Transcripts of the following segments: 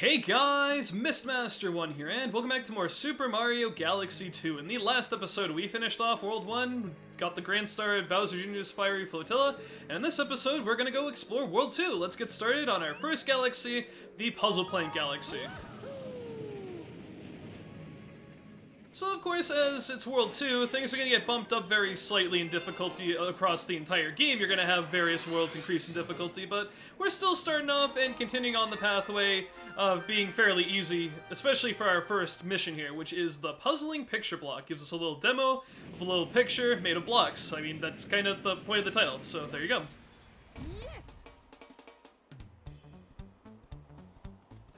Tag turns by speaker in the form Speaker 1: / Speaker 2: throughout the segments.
Speaker 1: Hey guys, Mistmaster1 here, and welcome back to more Super Mario Galaxy 2. In the last episode, we finished off World 1, got the Grand Star at Bowser Jr.'s Fiery Flotilla, and in this episode, we're gonna go explore World 2. Let's get started on our first galaxy, the Puzzle Plank Galaxy. So of course, as it's World 2, things are going to get bumped up very slightly in difficulty across the entire game. You're going to have various worlds increase in difficulty, but we're still starting off and continuing on the pathway of being fairly easy, especially for our first mission here, which is the Puzzling Picture Block. Gives us a little demo of a little picture made of blocks. I mean, that's kind of the point of the title, so there you go.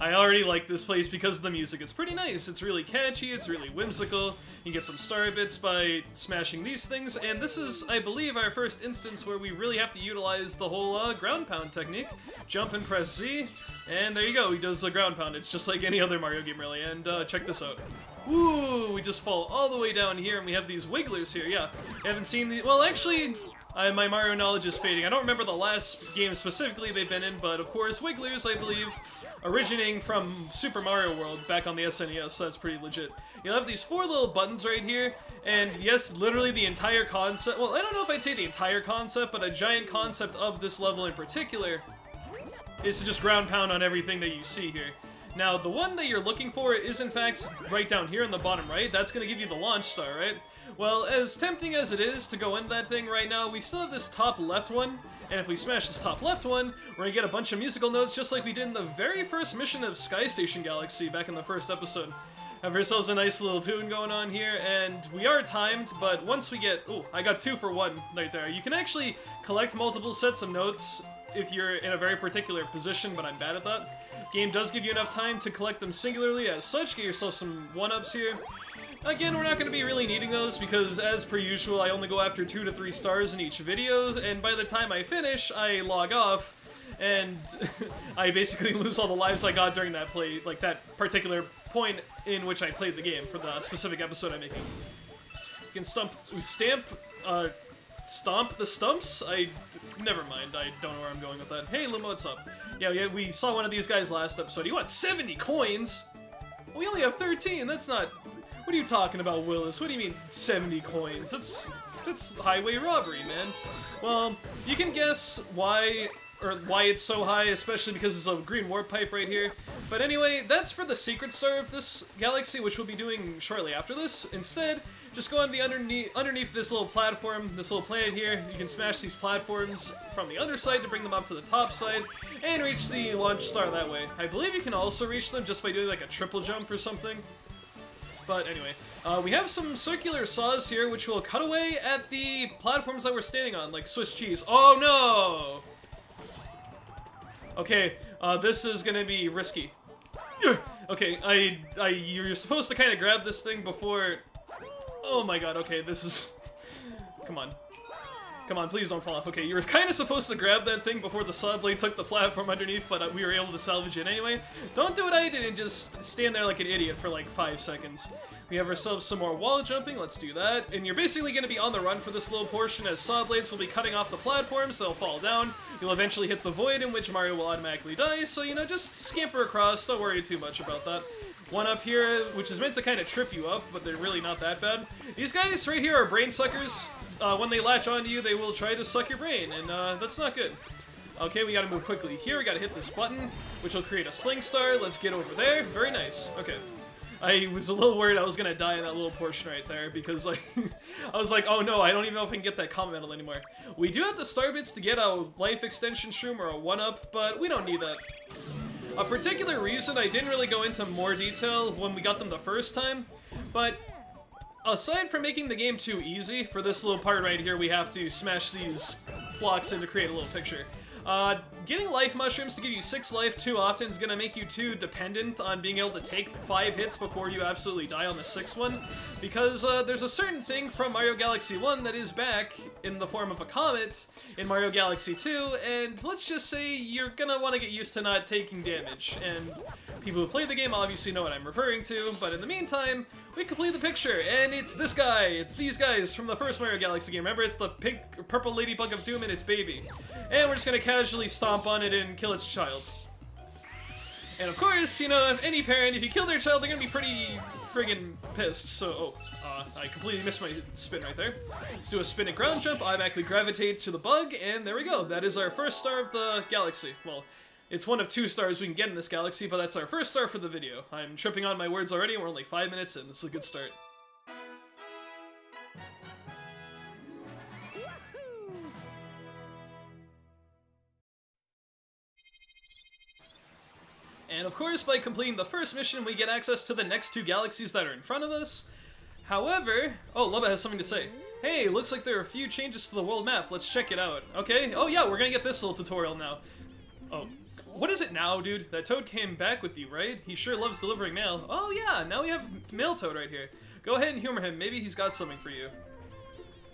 Speaker 1: I already like this place because of the music. It's pretty nice. It's really catchy. It's really whimsical. You get some star bits by smashing these things. And this is, I believe, our first instance where we really have to utilize the whole ground pound technique. Jump and press Z. And there you go. He does the ground pound. It's just like any other Mario game, really. And check this out. Ooh, we just fall all the way down here. And we have these wigglers here. Yeah, I haven't seen the... Well, actually... my Mario knowledge is fading. I don't remember the last game specifically they've been in. But, of course, wigglers, I believe... originating from Super Mario World back on the SNES, so that's pretty legit. You'll have these four little buttons right here, and yes, literally the entire concept, well, I don't know if I'd say the entire concept, but a giant concept of this level in particular is to just ground pound on everything that you see here. Now, the one that you're looking for is in fact right down here in the bottom right. That's going to give you the launch star, right? Well, as tempting as it is to go into that thing right now, we still have this top left one. And if we smash this top left one, we're gonna get a bunch of musical notes just like we did in the very first mission of Sky Station Galaxy back in the first episode. Have ourselves a nice little tune going on here, and we are timed, but once we get... Ooh, I got 2 for 1 right there. You can actually collect multiple sets of notes if you're in a very particular position, but I'm bad at that. Game does give you enough time to collect them singularly as such. Get yourself some 1-ups here. Again, we're not going to be really needing those because, as per usual, I only go after 2 to 3 stars in each video, and by the time I finish, I log off, and I basically lose all the lives I got during that play, like that particular point in which I played the game for the specific episode I'm making. You can stomp the stumps? Never mind, I don't know where I'm going with that. Hey, Limo, what's up? Yeah, we saw one of these guys last episode. You want 70 coins? We only have 13, that's not... What are you talking about, Willis? What do you mean, 70 coins? That's highway robbery, man. Well, you can guess why it's so high, especially because there's a green warp pipe right here. But anyway, that's for the secret star of this galaxy, which we'll be doing shortly after this. Instead, just go on the underneath this little platform, this little planet here. You can smash these platforms from the underside to bring them up to the top side, and reach the launch star that way. I believe you can also reach them just by doing like a triple jump or something. But anyway, we have some circular saws here, which will cut away at the platforms that we're standing on, like Swiss cheese. Oh no! Okay, this is gonna be risky. Okay, you're supposed to kind of grab this thing before... Oh my god, okay, this is... Come on. Come on, please don't fall off. Okay, you were kind of supposed to grab that thing before the saw blade took the platform underneath, but we were able to salvage it anyway. Don't do what I did and just stand there like an idiot for like 5 seconds. We have ourselves some more wall jumping, let's do that. And you're basically going to be on the run for this little portion as saw blades will be cutting off the platforms, they'll fall down. You'll eventually hit the void in which Mario will automatically die, so you know, just scamper across, don't worry too much about that. One up here, which is meant to kind of trip you up, but they're really not that bad. These guys right here are brain suckers. When they latch onto you, they will try to suck your brain, and that's not good. Okay, we gotta move quickly here. We gotta hit this button, which will create a sling star. Let's get over there. Very nice. Okay. I was a little worried I was gonna die in that little portion right there, because like, I was like, oh no, I don't even know if I can get that comet medal anymore. We do have the star bits to get a life extension shroom or a 1-up, but we don't need that. A particular reason I didn't really go into more detail when we got them the first time, but aside from making the game too easy, for this little part right here, we have to smash these blocks in to create a little picture. Getting life mushrooms to give you 6 life too often is going to make you too dependent on being able to take 5 hits before you absolutely die on the 6th one, because there's a certain thing from Mario Galaxy 1 that is back in the form of a comet in Mario Galaxy 2, and let's just say you're going to want to get used to not taking damage, and people who play the game obviously know what I'm referring to, but in the meantime, we complete the picture, and it's this guy, it's these guys from the first Mario Galaxy game. Remember, it's the purple ladybug of doom and its baby. And we're just gonna casually stomp on it and kill its child. And of course, you know, if any parent, if you kill their child, they're gonna be pretty friggin' pissed. So, I completely missed my spin right there. Let's do a spin and ground jump, automatically gravitate to the bug, and there we go. That is our first star of the galaxy. Well, it's one of 2 stars we can get in this galaxy, but that's our first star for the video. I'm tripping on my words already, and we're only 5 minutes in. This is a good start. And of course, by completing the first mission, we get access to the next 2 galaxies that are in front of us. However... Oh, Lubba has something to say. Hey, looks like there are a few changes to the world map. Let's check it out. Okay, oh yeah, we're gonna get this little tutorial now. Oh, what is it now, dude? That Toad came back with you, right? He sure loves delivering mail. Oh yeah, now we have Mail Toad right here. Go ahead and humor him, maybe he's got something for you.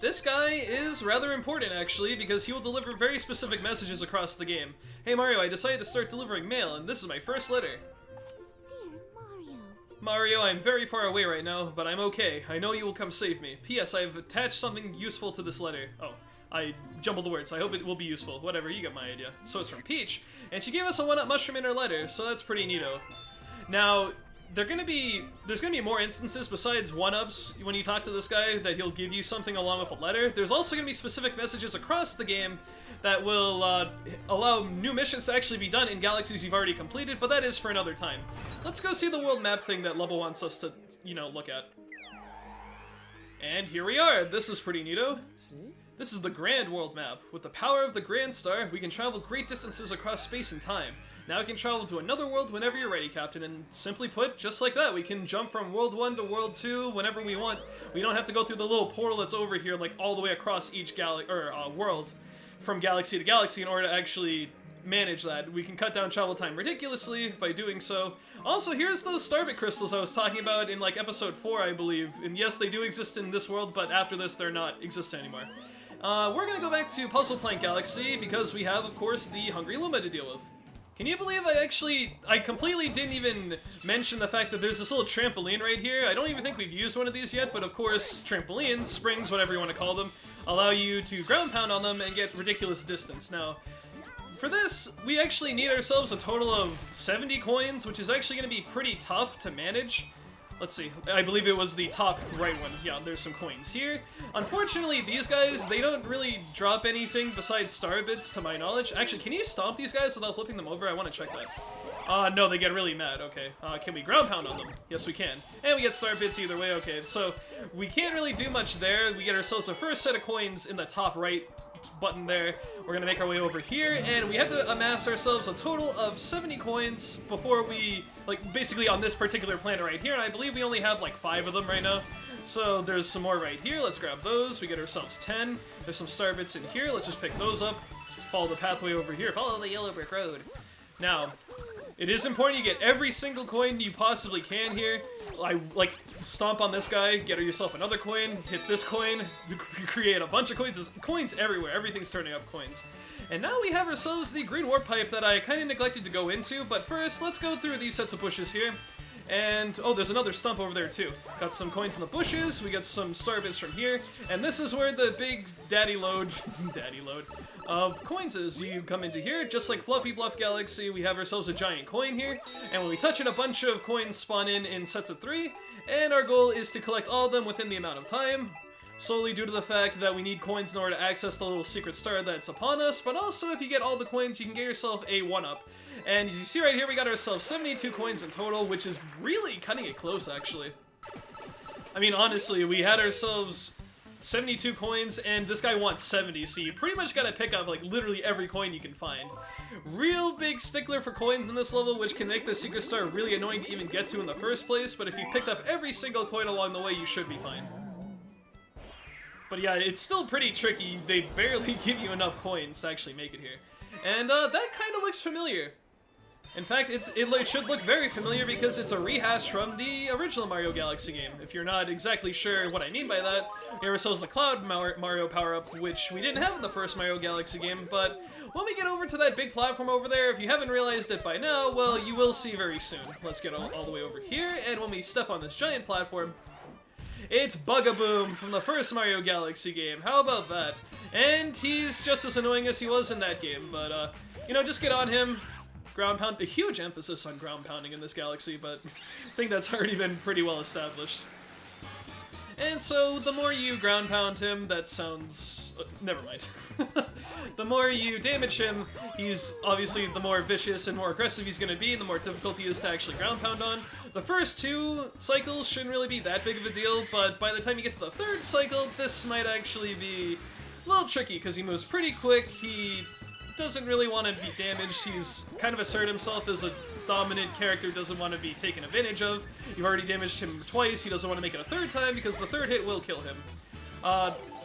Speaker 1: This guy is rather important, actually, because he will deliver very specific messages across the game. Hey Mario, I decided to start delivering mail, and this is my first letter.
Speaker 2: Dear Mario.
Speaker 1: Mario, I'm very far away right now, but I'm okay. I know you will come save me. P.S. I've attached something useful to this letter. Oh, I jumbled the words. I hope it will be useful. Whatever, you get my idea. So it's from Peach, and she gave us a 1-up mushroom in her letter, so that's pretty neato. Now, there's gonna be more instances besides 1-ups when you talk to this guy that he'll give you something along with a letter. There's also gonna be specific messages across the game that will allow new missions to actually be done in galaxies you've already completed, but that is for another time. Let's go see the world map thing that Lubba wants us to, you know, look at. And here we are. This is pretty neato. This is the Grand World Map. With the power of the Grand Star, we can travel great distances across space and time. Now we can travel to another world whenever you're ready, Captain, and simply put, just like that, we can jump from World 1 to World 2 whenever we want. We don't have to go through the little portal that's over here, like, all the way across each world from galaxy to galaxy in order to actually manage that. We can cut down travel time ridiculously by doing so. Also, here's those Starbit crystals I was talking about in, like, episode 4, I believe. And yes, they do exist in this world, but after this, they're not existent anymore. We're gonna go back to Puzzle Plank Galaxy because we have, of course, the Hungry Luma to deal with. Can you believe I completely didn't even mention the fact that there's this little trampoline right here? I don't even think we've used one of these yet, but of course, trampolines, springs, whatever you want to call them, allow you to ground pound on them and get ridiculous distance. Now, for this, we actually need ourselves a total of 70 coins, which is actually going to be pretty tough to manage. Let's see, I believe it was the top right one. Yeah, there's some coins here. Unfortunately, these guys, they don't really drop anything besides star bits, to my knowledge. Actually, can you stomp these guys without flipping them over? I want to check that. No, they get really mad. Okay. Can we ground pound on them? Yes, we can. And we get star bits either way. Okay, so we can't really do much there. We get ourselves the first set of coins in the top right button there. We're gonna make our way over here, and we have to amass ourselves a total of 70 coins before we, like, basically on this particular planet right here, and I believe we only have like 5 of them right now. So there's some more right here. Let's grab those. We get ourselves 10. There's some star bits in here. Let's just pick those up. Follow the pathway over here. Follow the yellow brick road. Now, it is important you get every single coin you possibly can here. Like, stomp on this guy, get yourself another coin, hit this coin, create a bunch of coins. There's coins everywhere. Everything's turning up coins. And now we have ourselves the green warp pipe that I kind of neglected to go into, but first, let's go through these sets of bushes here. And, oh, there's another stump over there, too. Got some coins in the bushes, we got some star bits from here, and this is where the big daddy load of coins is. You come into here, just like Fluffy Bluff Galaxy, we have ourselves a giant coin here, and when we touch it, a bunch of coins spawn in sets of 3, and our goal is to collect all of them within the amount of time, solely due to the fact that we need coins in order to access the little secret star that's upon us, but also if you get all the coins, you can get yourself a 1-up. And as you see right here, we got ourselves 72 coins in total, which is really cutting it close, actually. I mean, honestly, we had ourselves 72 coins, and this guy wants 70, so you pretty much gotta pick up, like, literally every coin you can find. Real big stickler for coins in this level, which can make the secret star really annoying to even get to in the first place, but if you've picked up every single coin along the way, you should be fine. But yeah, it's still pretty tricky. They barely give you enough coins to actually make it here. And that kind of looks familiar. In fact, it should look very familiar because it's a rehash from the original Mario Galaxy game. If you're not exactly sure what I mean by that, we have ourselves the Cloud Mario power-up, which we didn't have in the first Mario Galaxy game, but when we get over to that big platform over there, if you haven't realized it by now, well, you will see very soon. Let's get all the way over here, and when we step on this giant platform, it's Bugaboom from the first Mario Galaxy game. How about that? And he's just as annoying as he was in that game, but, you know, just get on him, ground pound, a huge emphasis on ground pounding in this galaxy, but I think that's already been pretty well established. And so, the more you ground pound him, that sounds... never mind. The more you damage him, he's obviously the more vicious and more aggressive he's going to be, and the more difficult he is to actually ground pound on. The first 2 cycles shouldn't really be that big of a deal, but by the time you get to the 3rd cycle, this might actually be a little tricky, because he moves pretty quick, he doesn't really want to be damaged, he's kind of asserted himself as a dominant character, doesn't want to be taken advantage of. You've already damaged him twice, he doesn't want to make it a 3rd time, because the 3rd hit will kill him.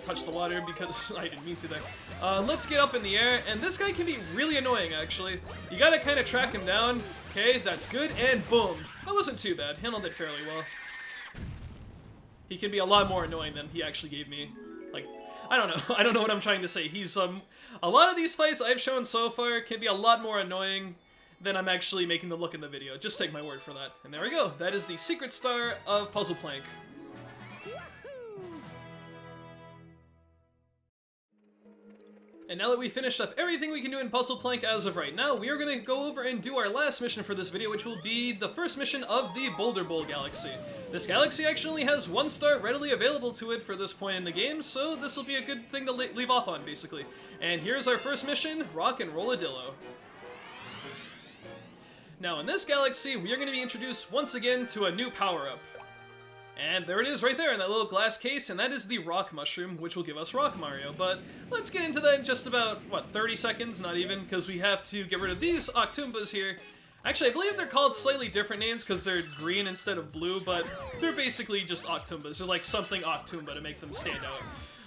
Speaker 1: Touch the water, because I didn't mean to there. Let's get up in the air, and this guy can be really annoying, actually. You gotta kind of track him down. Okay, that's good, and boom. That wasn't too bad, handled it fairly well. He can be a lot more annoying than he actually gave me. Like, I don't know. I don't know what I'm trying to say. He's, a lot of these fights I've shown so far can be a lot more annoying than I'm actually making them look in the video. Just take my word for that. And there we go. That is the secret star of Puzzle Plank. And now that we've finished up everything we can do in Puzzle Plank as of right now, we are going to go over and do our last mission for this video, which will be the first mission of the Boulder Bowl Galaxy. This galaxy actually has 1 star readily available to it for this point in the game, so this will be a good thing to leave off on, basically. And here's our first mission, Rock and Rollodillo. Now in this galaxy, we are going to be introduced once again to a new power-up. And there it is right there in that little glass case, and that is the Rock Mushroom, which will give us Rock Mario. But let's get into that in just about, what, 30 seconds? Not even, because we have to get rid of these Octoombas here. Actually, I believe they're called slightly different names because they're green instead of blue, but they're basically just Octoombas. They're like something Octoomba to make them stand out.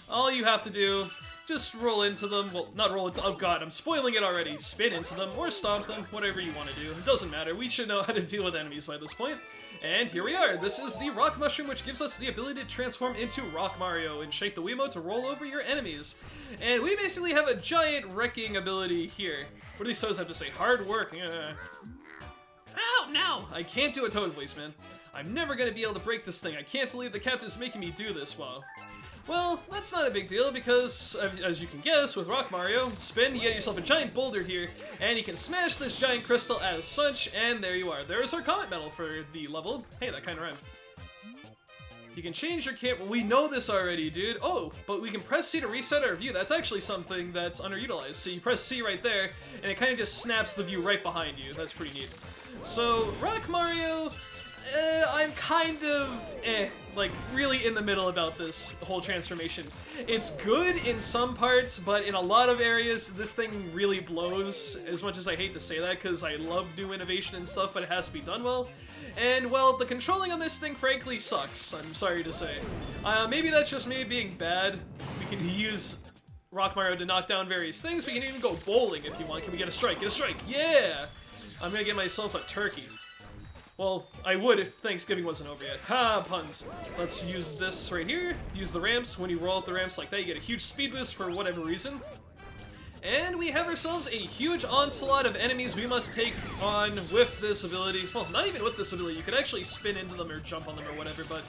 Speaker 1: All you have to do, just roll into them. Well, not roll into... Oh god, I'm spoiling it already. Spin into them or stomp them, whatever you want to do. It doesn't matter. We should know how to deal with enemies by this point. And here we are. This is the Rock Mushroom, which gives us the ability to transform into Rock Mario and shake the Wiimote to roll over your enemies. And we basically have a giant wrecking ability here. What do these toads have to say? Hard work. Ow, no! I can't do a toad voice, man. I'm never gonna be able to break this thing. I can't believe the captain's making me do this. Well, that's not a big deal because, as you can guess, with Rock Mario, spin, you get yourself a giant boulder here, and you can smash this giant crystal as such, and there you are. There's our comet medal for the level. Hey, that kind of rhymed. You can change your camera. We know this already, dude. Oh, but we can press C to reset our view. That's actually something that's underutilized. So you press C right there, and it kind of just snaps the view right behind you. That's pretty neat. So, Rock Mario... I'm kind of, like, really in the middle about this whole transformation. It's good in some parts, but in a lot of areas, this thing really blows, as much as I hate to say that, because I love new innovation and stuff, but it has to be done well. And, well, the controlling on this thing, frankly, sucks, I'm sorry to say. Maybe that's just me being bad. We can use Rock Mario to knock down various things. We can even go bowling if you want. Can we get a strike? Get a strike! Yeah! I'm gonna get myself a turkey. Well, I would if Thanksgiving wasn't over yet. Ha, puns. Let's use this right here. Use the ramps. When you roll up the ramps like that, you get a huge speed boost for whatever reason. And we have ourselves a huge onslaught of enemies we must take on with this ability. Well, not even with this ability. You could actually spin into them or jump on them or whatever, but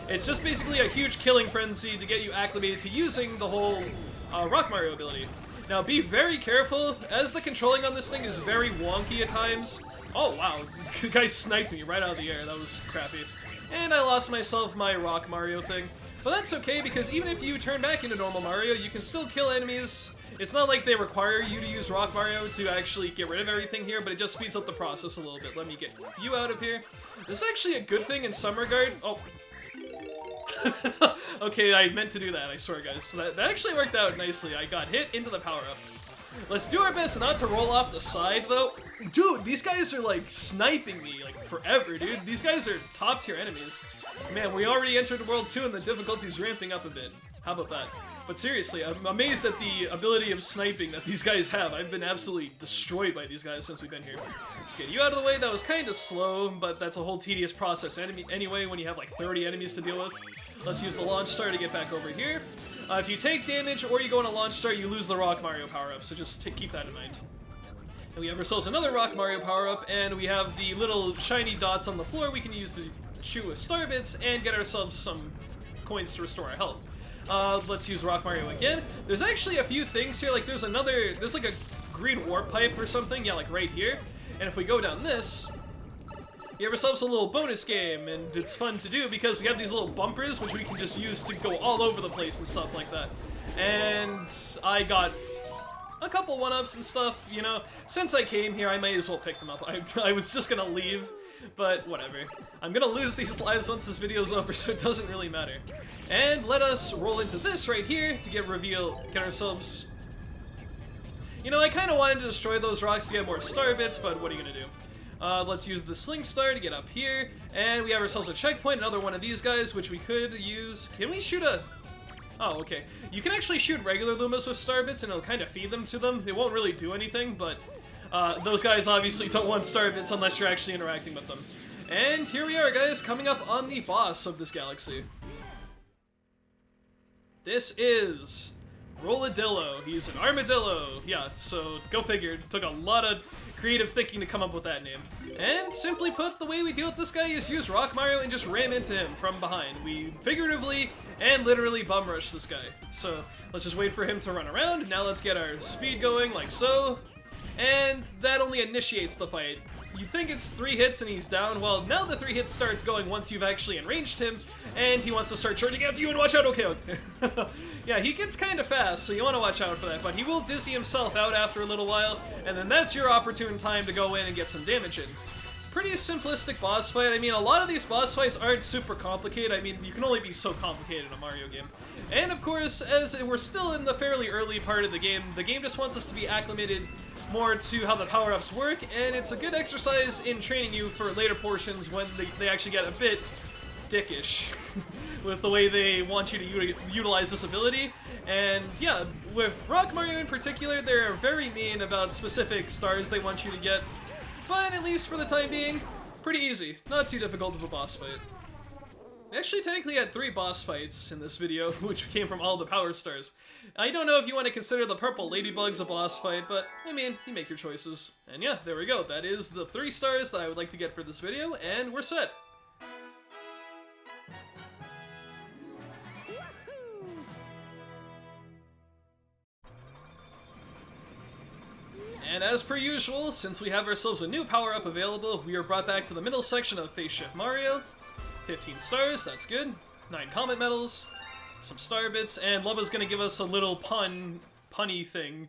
Speaker 1: it's just basically a huge killing frenzy to get you acclimated to using the whole Rock Mario ability. Now, be very careful, as the controlling on this thing is very wonky at times. Oh, wow. The guy sniped me right out of the air. That was crappy. And I lost myself my Rock Mario thing. But that's okay, because even if you turn back into normal Mario, you can still kill enemies. It's not like they require you to use Rock Mario to actually get rid of everything here, but it just speeds up the process a little bit. Let me get you out of here. This is actually a good thing in some regard. Oh. Okay, I meant to do that, I swear, guys. So that actually worked out nicely. I got hit into the power-up. Let's do our best not to roll off the side, though. Dude, these guys are, like, sniping me, like, forever, dude. These guys are top-tier enemies. Man, we already entered World 2 and the difficulty's ramping up a bit. How about that? But seriously, I'm amazed at the ability of sniping that these guys have. I've been absolutely destroyed by these guys since we've been here. Let's get you out of the way. That was kind of slow, but that's a whole tedious process anyway when you have, like, 30 enemies to deal with. Let's use the launch star to get back over here. If you take damage or you go on a launch star, you lose the Rock Mario power-up, so just keep that in mind. And we have ourselves another Rock Mario power-up, and we have the little shiny dots on the floor we can use to chew with star bits and get ourselves some coins to restore our health. Let's use Rock Mario again. There's actually a few things here, like there's like a green warp pipe or something, yeah, like right here. And if we go down this, we have ourselves a little bonus game, and it's fun to do because we have these little bumpers which we can just use to go all over the place and stuff like that. And I got a couple one-ups and stuff, you know. Since I came here, I may as well pick them up. I was just gonna leave, but whatever. I'm gonna lose these lives once this video's over, so it doesn't really matter. And let us roll into this right here to get ourselves... You know, I kind of wanted to destroy those rocks to get more star bits, but what are you gonna do? Let's use the Sling Star to get up here, and we have ourselves a checkpoint, another one of these guys, which we could use... Can we shoot a... Oh, okay. You can actually shoot regular Lumas with star bits, and it'll kind of feed them to them. It won't really do anything, but those guys obviously don't want star bits unless you're actually interacting with them. And here we are, guys, coming up on the boss of this galaxy. This is Rollodillo. He's an armadillo. Yeah, so go figure. It took a lot of creative thinking to come up with that name. And simply put, the way we deal with this guy is use Rock Mario and just ram into him from behind. We figuratively and literally bum rush this guy. So let's just wait for him to run around. Now let's get our speed going like so. And that only initiates the fight. You'd think it's 3 hits and he's down. Well, now the 3 hits starts going once you've actually enraged him, and he wants to start charging after you, and watch out, okay. Yeah, he gets kind of fast, so you want to watch out for that, but he will dizzy himself out after a little while, and then that's your opportune time to go in and get some damage in. Pretty simplistic boss fight. I mean, a lot of these boss fights aren't super complicated. I mean, you can only be so complicated in a Mario game. And of course, as we're still in the fairly early part of the game just wants us to be acclimated more to how the power-ups work, and it's a good exercise in training you for later portions when they actually get a bit dickish with the way they want you to utilize this ability. And yeah, with Rock Mario in particular, they're very mean about specific stars they want you to get, but at least for the time being, pretty easy. Not too difficult of a boss fight. I actually technically had 3 boss fights in this video, which came from all the power stars. I don't know if you want to consider the purple ladybugs a boss fight, but I mean, you make your choices. And yeah, there we go. That is the 3 stars that I would like to get for this video, and we're set. And as per usual, since we have ourselves a new power-up available, we are brought back to the middle section of Face Shift Mario. 15 stars, that's good. 9 Comet Medals, some star bits, and Lubba's gonna give us a little punny thing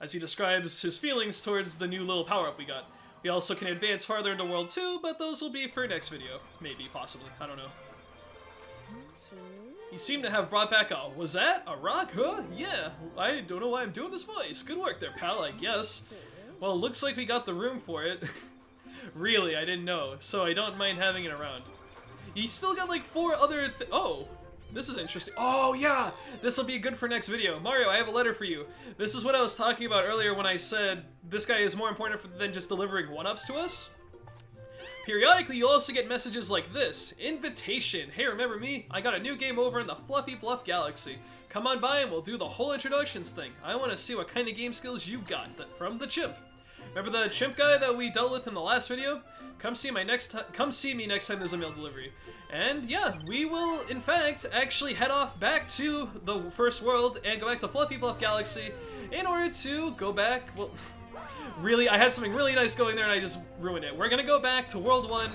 Speaker 1: as he describes his feelings towards the new little power-up we got. We also can advance farther into World 2, but those will be for next video. Maybe, possibly, I don't know. You seem to have brought back a... Was that a rock, huh? Yeah, I don't know why I'm doing this voice. Good work there, pal, I guess. Well, it looks like we got the room for it. Really, I didn't know, so I don't mind having it around. You still got like 4 other oh, this is interesting. Oh yeah, this will be good for next video. Mario, I have a letter for you. This is what I was talking about earlier when I said this guy is more important than just delivering 1-ups to us. Periodically, you'll also get messages like this. Invitation. Hey, remember me? I got a new game over in the Fluffy Bluff Galaxy. Come on by and we'll do the whole introductions thing. I want to see what kind of game skills you got from the chimp. Remember the chimp guy that we dealt with in the last video? Come see me next time there's a mail delivery. And yeah, we will in fact actually head off back to the first world and go back to Fluffy Bluff Galaxy in order to go back, well, really, I had something really nice going there and I just ruined it. We're gonna go back to World 1,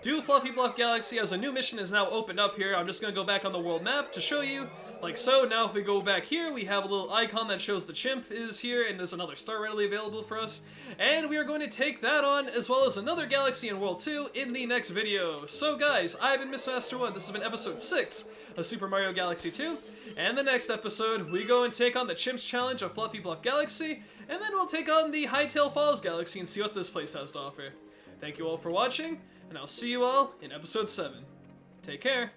Speaker 1: do Fluffy Bluff Galaxy as a new mission is now opened up here. I'm just gonna go back on the world map to show you. Like so, now if we go back here, we have a little icon that shows the chimp is here, and there's another star readily available for us. And we are going to take that on, as well as another galaxy in World 2, in the next video. So guys, I've been MrMaster1, this has been episode 6 of Super Mario Galaxy 2, and the next episode, we go and take on the Chimps Challenge of Fluffy Bluff Galaxy, and then we'll take on the Hightail Falls Galaxy and see what this place has to offer. Thank you all for watching, and I'll see you all in episode 7. Take care.